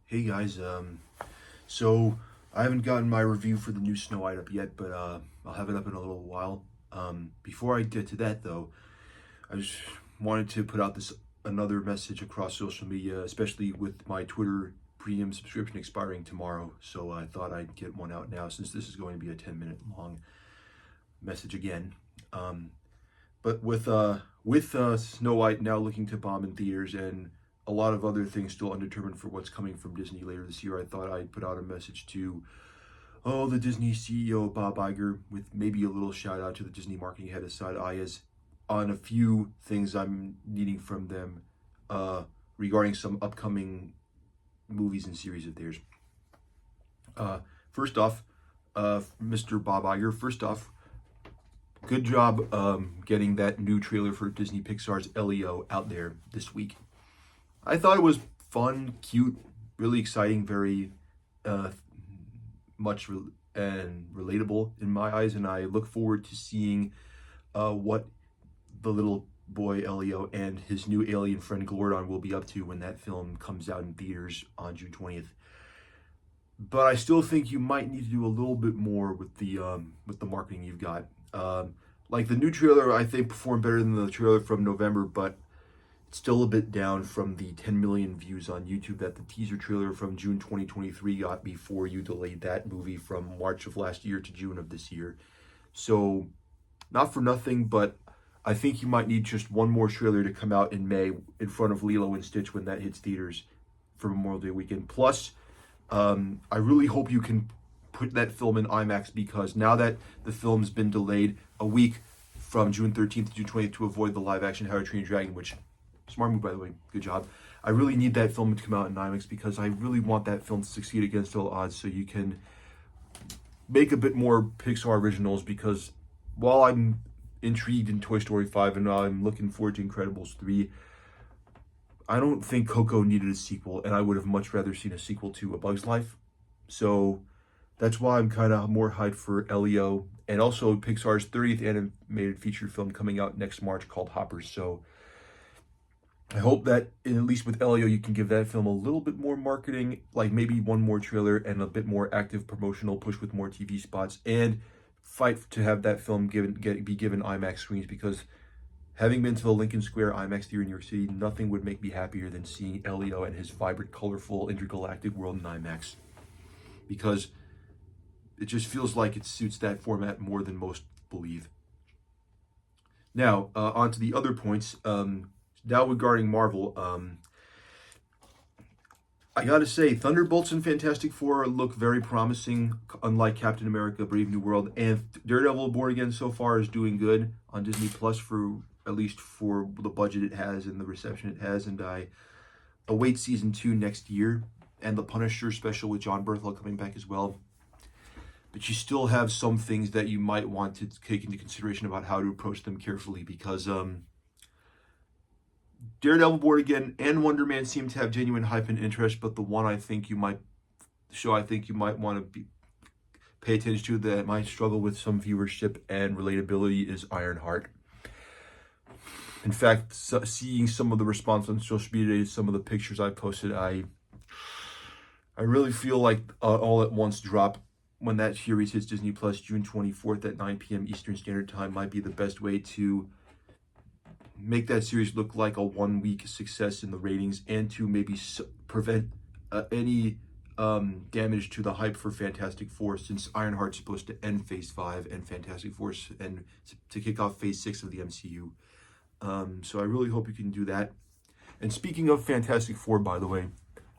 Hey guys, so I haven't gotten my review for the new Snow White up yet, but I'll have it up in a little while. Before I get to that though, I just wanted to put out this another message across social media, especially with my Twitter premium subscription expiring tomorrow. So I thought I'd get one out now since this is going to be a 10-minute long message again. But with Snow White now looking to bomb in theaters and a lot of other things still undetermined for what's coming from Disney later this year, I thought I'd put out a message to the Disney CEO Bob Iger with maybe a little shout out to the Disney marketing head Asad Ayaz on a few things I'm needing from them regarding some upcoming movies and series of theirs. First off, Mr. Bob Iger, good job getting that new trailer for Disney Pixar's Elio out there this week. I thought it was fun, cute, really exciting, very and relatable in my eyes, and I look forward to seeing what the little boy Elio and his new alien friend Glordon will be up to when that film comes out in theaters on June 20th. But I still think you might need to do a little bit more with the marketing you've got. Like the new trailer, I think performed better than the trailer from November, but it's still a bit down from the 10 million views on YouTube that the teaser trailer from June 2023 got before you delayed that movie from March of last year to June of this year. So, not for nothing, but I think you might need just one more trailer to come out in May in front of Lilo and Stitch when that hits theaters for Memorial Day weekend. Plus, I really hope you can put that film in IMAX because now that the film's been delayed a week from June 13th to June 20th to avoid the live action How to Train Your Dragon, which smart move, by the way. Good job. I really need that film to come out in IMAX because I really want that film to succeed against all odds so you can make a bit more Pixar originals because while I'm intrigued in Toy Story 5 and I'm looking forward to Incredibles 3, I don't think Coco needed a sequel and I would have much rather seen a sequel to A Bug's Life. So that's why I'm kind of more hyped for Elio and also Pixar's 30th animated feature film coming out next March called Hoppers. So I hope that, at least with Elio, you can give that film a little bit more marketing, like maybe one more trailer and a bit more active promotional push with more TV spots, and fight to have that film be given IMAX screens because having been to the Lincoln Square IMAX theater in New York City, nothing would make me happier than seeing Elio and his vibrant, colorful, intergalactic world in IMAX because it just feels like it suits that format more than most believe. Now, on to the other points. Now regarding Marvel, I gotta say, Thunderbolts and Fantastic Four look very promising, unlike Captain America: Brave New World, and Daredevil: Born Again so far is doing good on Disney Plus for at least for the budget it has and the reception it has, and I await season 2 next year, and the Punisher special with John Bernthal coming back as well. But you still have some things that you might want to take into consideration about how to approach them carefully because Daredevil Born Again and Wonder Man seem to have genuine hype and interest, but the one I think you might want to pay attention to that might struggle with some viewership and relatability is Ironheart. In fact, seeing some of the response on social media, some of the pictures I posted, I really feel like All at Once drop when that series hits Disney Plus June 24th at 9 p.m. Eastern Standard Time might be the best way to make that series look like a 1 week success in the ratings and to maybe prevent any damage to the hype for Fantastic Four since Ironheart's supposed to end Phase 5 and Fantastic Four and to kick off Phase 6 of the MCU. So I really hope you can do that. And speaking of Fantastic Four, by the way,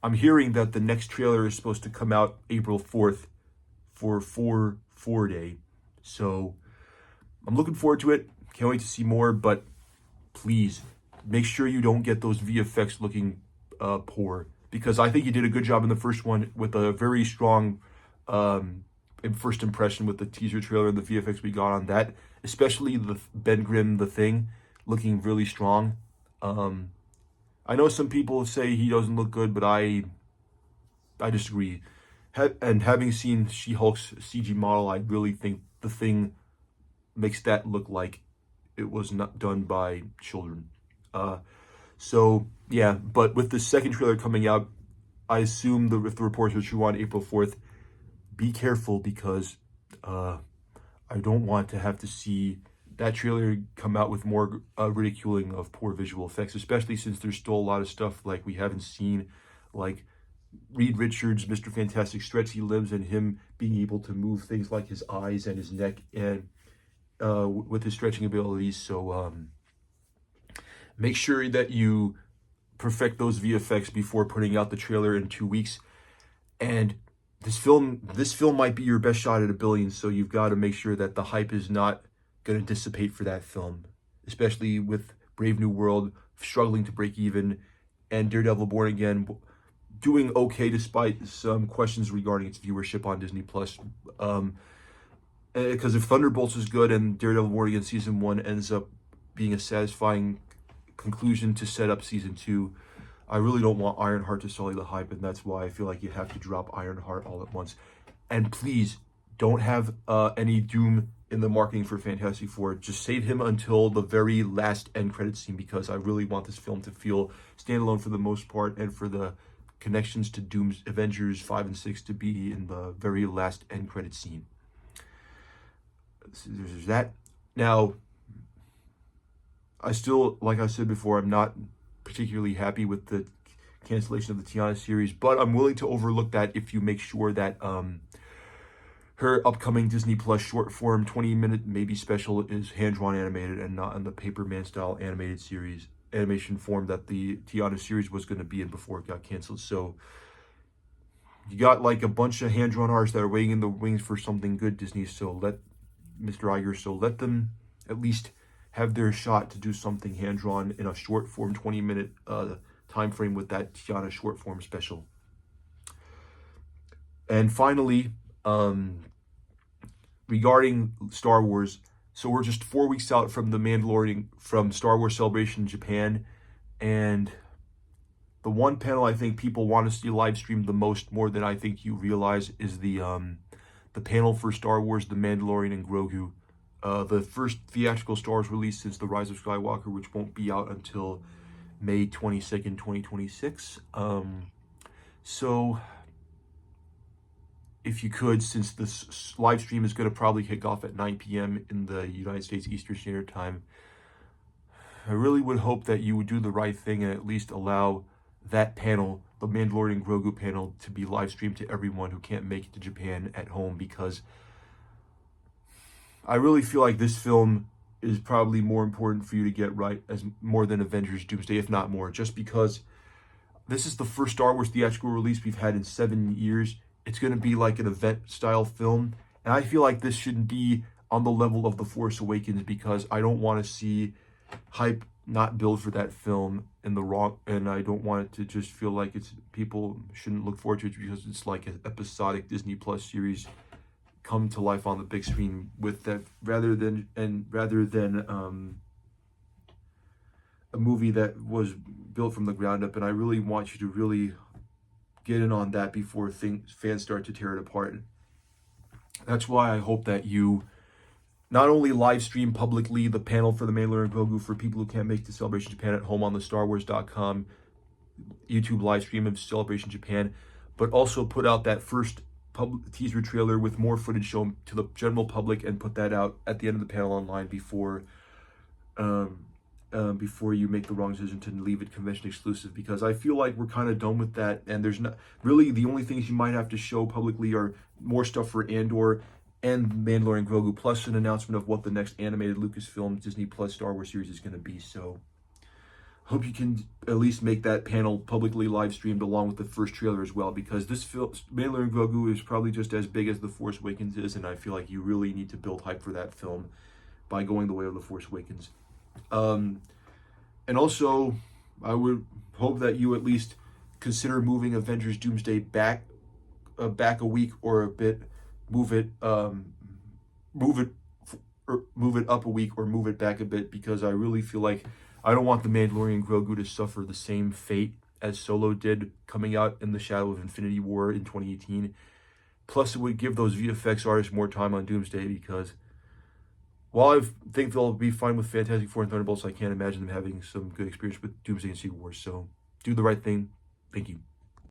I'm hearing that the next trailer is supposed to come out April 4th for 4 Day. So I'm looking forward to it. Can't wait to see more, but please make sure you don't get those VFX looking poor because I think you did a good job in the first one with a very strong first impression with the teaser trailer and the VFX we got on that, especially the Ben Grimm, the Thing, looking really strong. I know some people say he doesn't look good, but I disagree. And having seen She-Hulk's CG model, I really think the Thing makes that look like it was not done by children. So yeah, but with the second trailer coming out I assume if the reports are true on April 4th, be careful because I don't want to have to see that trailer come out with more ridiculing of poor visual effects, especially since there's still a lot of stuff like we haven't seen, like Reed Richards, Mr. Fantastic stretchy limbs, and him being able to move things like his eyes and his neck and with his stretching abilities. So make sure that you perfect those VFX before putting out the trailer in 2 weeks. And this film might be your best shot at $1 billion, so you've got to make sure that the hype is not going to dissipate for that film, especially with Brave New World struggling to break even and Daredevil Born Again doing okay despite some questions regarding its viewership on Disney Plus. Because if Thunderbolts is good and Daredevil Born Again season 1 ends up being a satisfying conclusion to set up season 2, I really don't want Ironheart to sully the hype, and that's why I feel like you have to drop Ironheart all at once. And please don't have any Doom in the marketing for Fantastic Four. Just save him until the very last end credit scene, because I really want this film to feel standalone for the most part, and for the connections to Doom's Avengers 5 and 6 to be in the very last end credit scene. So there's that. Now, I still, like I said before, I'm not particularly happy with the cancellation of the Tiana series, but I'm willing to overlook that if you make sure that her upcoming Disney Plus short form 20-minute maybe special is hand-drawn animated and not in the Paperman style animation form that the Tiana series was going to be in before it got canceled. So you got like a bunch of hand-drawn artists that are waiting in the wings for something good, Disney. So let them at least have their shot to do something hand-drawn in a short form 20-minute time frame with that Tiana short form special. And finally, regarding Star Wars, so we're just 4 weeks out from the Mandalorian, from Star Wars Celebration in Japan, and the one panel I think people want to see live streamed the most, more than I think you realize, is the panel for Star Wars, The Mandalorian and Grogu. The first theatrical Star Wars release since The Rise of Skywalker, which won't be out until May 22nd, 2026. So, if you could, since this live stream is going to probably kick off at 9 p.m. in the United States Eastern Standard Time, I really would hope that you would do the right thing and at least allow that panel, the Mandalorian Grogu panel, to be live streamed to everyone who can't make it to Japan at home, because I really feel like this film is probably more important for you to get right, as more than Avengers Doomsday, if not more, just because this is the first Star Wars theatrical release we've had in 7 years. It's going to be like an event-style film, and I feel like this shouldn't be on the level of The Force Awakens, because I don't want to see hype not build for that film in the wrong, and I don't want it to just feel like people shouldn't look forward to it because it's like an episodic Disney Plus series come to life on the big screen with that, rather than a movie that was built from the ground up. And I really want you to really get in on that before fans start to tear it apart. That's why I hope that you not only live stream publicly the panel for the Mandalorian Grogu for people who can't make the Celebration Japan at home on the StarWars.com YouTube live stream of Celebration Japan, but also put out that first teaser trailer with more footage shown to the general public, and put that out at the end of the panel online before you make the wrong decision to leave it convention exclusive, because I feel like we're kind of done with that, and there's not really, the only things you might have to show publicly are more stuff for Andor and Mandalorian Grogu, plus an announcement of what the next animated Lucasfilm Disney Plus Star Wars series is going to be. So hope you can at least make that panel publicly live streamed along with the first trailer as well, because this film, Mandalorian Grogu, is probably just as big as The Force Awakens is, and I feel like you really need to build hype for that film by going the way of The Force Awakens. And also, I would hope that you at least consider moving Avengers Doomsday back a week or a bit. Move it up a week or move it back a bit, because I really feel like I don't want the Mandalorian Grogu to suffer the same fate as Solo did coming out in the shadow of Infinity War in 2018. Plus, it would give those VFX artists more time on Doomsday, because while I think they'll be fine with Fantastic Four and Thunderbolts, I can't imagine them having some good experience with Doomsday and Secret Wars. So do the right thing. Thank you.